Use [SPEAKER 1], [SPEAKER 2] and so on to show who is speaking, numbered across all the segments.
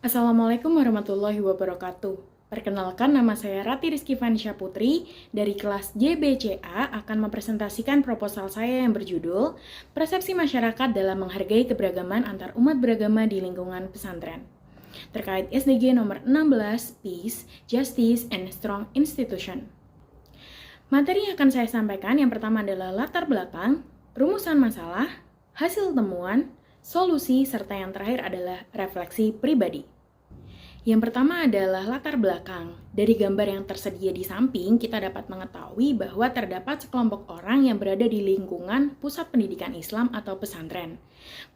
[SPEAKER 1] Assalamualaikum warahmatullahi wabarakatuh. Perkenalkan, nama saya Rati Rizky Vanisha Putri dari kelas JBCA akan mempresentasikan proposal saya yang berjudul Persepsi Masyarakat dalam Menghargai Keberagaman Antar Umat Beragama di Lingkungan Pesantren terkait SDG nomor 16 Peace, Justice, and Strong Institution. Materi yang akan saya sampaikan yang pertama adalah latar belakang, rumusan masalah, hasil temuan, solusi, serta yang terakhir adalah refleksi pribadi. Yang pertama adalah latar belakang. Dari gambar yang tersedia di samping, kita dapat mengetahui bahwa terdapat sekelompok orang yang berada di lingkungan pusat pendidikan Islam atau pesantren.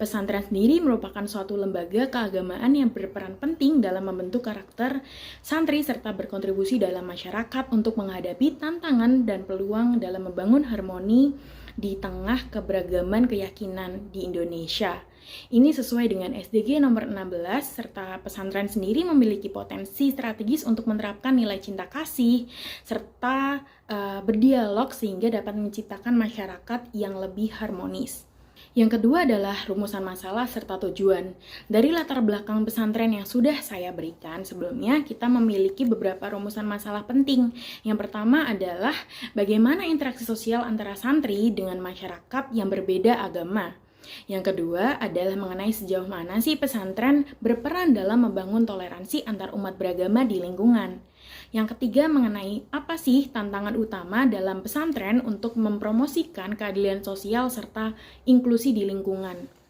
[SPEAKER 1] Pesantren sendiri merupakan suatu lembaga keagamaan yang berperan penting dalam membentuk karakter santri serta berkontribusi dalam masyarakat untuk menghadapi tantangan dan peluang dalam membangun harmoni di tengah keberagaman keyakinan di Indonesia. Ini sesuai dengan SDG nomor 16, serta pesantren sendiri memiliki potensi strategis untuk menerapkan nilai cinta kasih, serta berdialog sehingga dapat menciptakan masyarakat yang lebih harmonis. Yang kedua adalah rumusan masalah serta tujuan. Dari latar belakang pesantren yang sudah saya berikan sebelumnya, kita memiliki beberapa rumusan masalah penting. Yang pertama adalah bagaimana interaksi sosial antara santri dengan masyarakat yang berbeda agama. Yang kedua adalah mengenai sejauh mana sih pesantren berperan dalam membangun toleransi antar umat beragama di lingkungan. Yang ketiga mengenai apa sih tantangan utama dalam pesantren untuk mempromosikan keadilan sosial serta inklusi di lingkungan.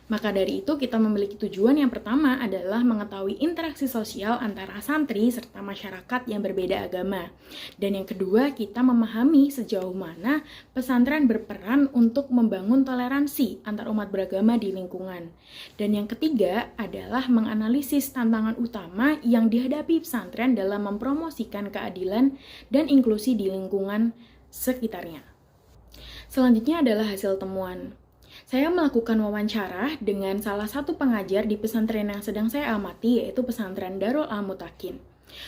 [SPEAKER 1] Maka dari itu kita memiliki tujuan yang pertama adalah mengetahui interaksi sosial antara santri serta masyarakat yang berbeda agama. Dan yang kedua kita memahami sejauh mana pesantren berperan untuk membangun toleransi antar umat beragama di lingkungan. Dan yang ketiga adalah menganalisis tantangan utama yang dihadapi pesantren dalam mempromosikan keadilan dan inklusi di lingkungan sekitarnya. Selanjutnya adalah hasil temuan. Saya melakukan wawancara dengan salah satu pengajar di pesantren yang sedang saya amati, yaitu pesantren Darul Al-Mutakin.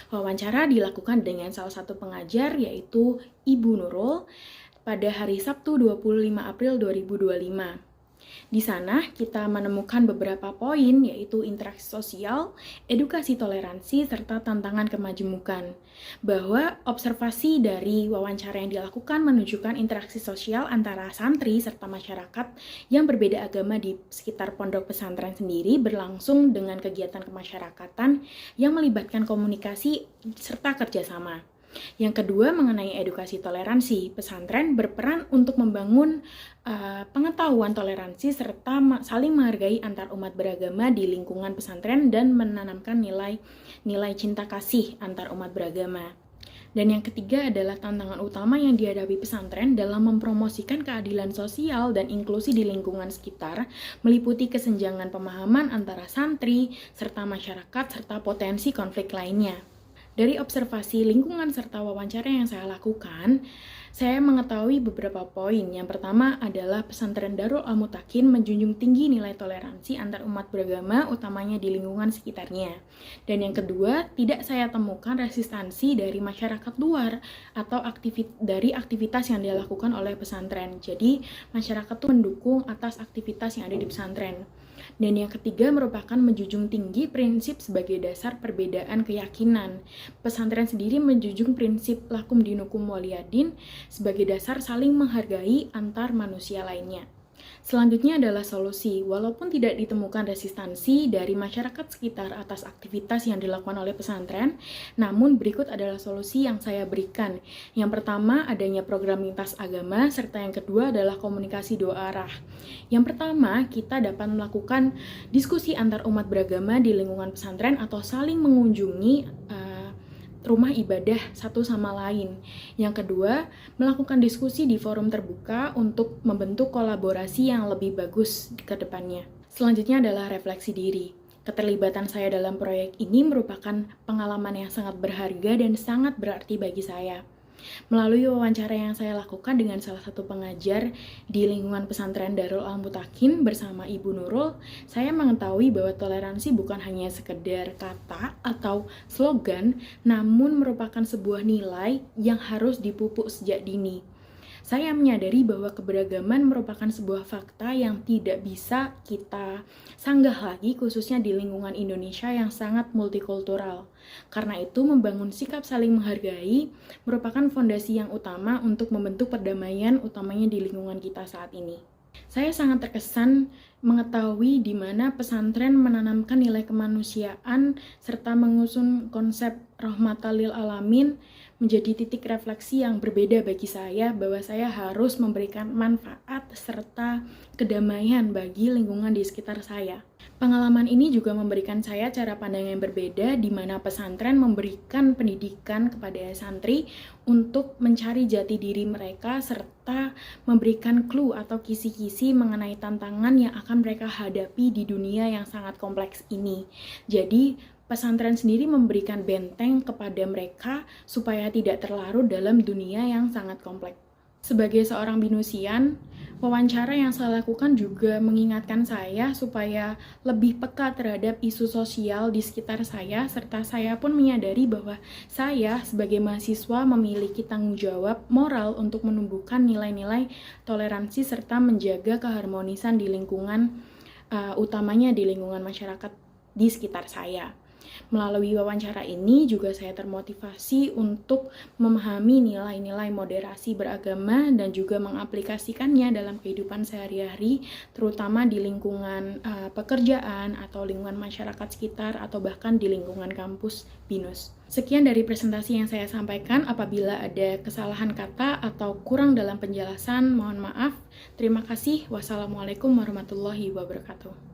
[SPEAKER 1] Wawancara dilakukan dengan salah satu pengajar, yaitu Ibu Nurul, pada hari Sabtu 25 April 2025. Di sana kita menemukan beberapa poin, yaitu interaksi sosial, edukasi toleransi, serta tantangan kemajemukan. Bahwa observasi dari wawancara yang dilakukan menunjukkan interaksi sosial antara santri serta masyarakat yang berbeda agama di sekitar pondok pesantren sendiri berlangsung dengan kegiatan kemasyarakatan yang melibatkan komunikasi serta kerjasama. Yang kedua mengenai edukasi toleransi, pesantren berperan untuk membangun pengetahuan toleransi serta saling menghargai antar umat beragama di lingkungan pesantren dan menanamkan nilai cinta kasih antar umat beragama. Dan yang ketiga adalah tantangan utama yang dihadapi pesantren dalam mempromosikan keadilan sosial dan inklusi di lingkungan sekitar, meliputi kesenjangan pemahaman antara santri serta masyarakat serta potensi konflik lainnya. Dari observasi lingkungan serta wawancara yang saya lakukan, saya mengetahui beberapa poin. Yang pertama adalah pesantren Darul Al-Mutakin menjunjung tinggi nilai toleransi antar umat beragama, utamanya di lingkungan sekitarnya. Dan yang kedua, tidak saya temukan resistansi dari masyarakat luar atau dari aktivitas yang dilakukan oleh pesantren. Jadi, masyarakat itu mendukung atas aktivitas yang ada di pesantren. Dan yang ketiga merupakan menjunjung tinggi prinsip sebagai dasar perbedaan keyakinan. Pesantren sendiri menjunjung prinsip lakum dinukum waliyadin sebagai dasar saling menghargai antar manusia lainnya. Selanjutnya adalah solusi. Walaupun tidak ditemukan resistansi dari masyarakat sekitar atas aktivitas yang dilakukan oleh pesantren, namun berikut adalah solusi yang saya berikan. Yang pertama adanya program lintas agama, serta yang kedua adalah komunikasi dua arah. Yang pertama, kita dapat melakukan diskusi antar umat beragama di lingkungan pesantren atau saling mengunjungi rumah ibadah satu sama lain. Yang kedua, melakukan diskusi di forum terbuka untuk membentuk kolaborasi yang lebih bagus ke depannya. Selanjutnya adalah refleksi diri. Keterlibatan saya dalam proyek ini merupakan pengalaman yang sangat berharga dan sangat berarti bagi saya. Melalui wawancara yang saya lakukan dengan salah satu pengajar di lingkungan pesantren Darul Al-Mutakin bersama Ibu Nurul, saya mengetahui bahwa toleransi bukan hanya sekedar kata atau slogan, namun merupakan sebuah nilai yang harus dipupuk sejak dini. Saya menyadari bahwa keberagaman merupakan sebuah fakta yang tidak bisa kita sanggah lagi, khususnya di lingkungan Indonesia yang sangat multikultural. Karena itu, membangun sikap saling menghargai merupakan fondasi yang utama untuk membentuk perdamaian, utamanya di lingkungan kita saat ini. Saya sangat terkesan mengetahui di mana pesantren menanamkan nilai kemanusiaan serta mengusung konsep rahmatan lil alamin menjadi titik refleksi yang berbeda bagi saya, bahwa saya harus memberikan manfaat serta kedamaian bagi lingkungan di sekitar saya. Pengalaman ini juga memberikan saya cara pandang yang berbeda, di mana pesantren memberikan pendidikan kepada santri untuk mencari jati diri mereka serta memberikan clue atau kisi-kisi mengenai tantangan yang akan mereka hadapi di dunia yang sangat kompleks ini. Jadi, pesantren sendiri memberikan benteng kepada mereka supaya tidak terlarut dalam dunia yang sangat kompleks. Sebagai seorang binusian, wawancara yang saya lakukan juga mengingatkan saya supaya lebih peka terhadap isu sosial di sekitar saya, serta saya pun menyadari bahwa saya sebagai mahasiswa memiliki tanggung jawab moral untuk menumbuhkan nilai-nilai toleransi serta menjaga keharmonisan di lingkungan, utamanya di lingkungan masyarakat di sekitar saya. Melalui wawancara ini juga saya termotivasi untuk memahami nilai-nilai moderasi beragama dan juga mengaplikasikannya dalam kehidupan sehari-hari, terutama di lingkungan pekerjaan atau lingkungan masyarakat sekitar atau bahkan di lingkungan kampus BINUS. Sekian dari presentasi yang saya sampaikan. Apabila ada kesalahan kata atau kurang dalam penjelasan, mohon maaf. Terima kasih. Wassalamualaikum warahmatullahi wabarakatuh.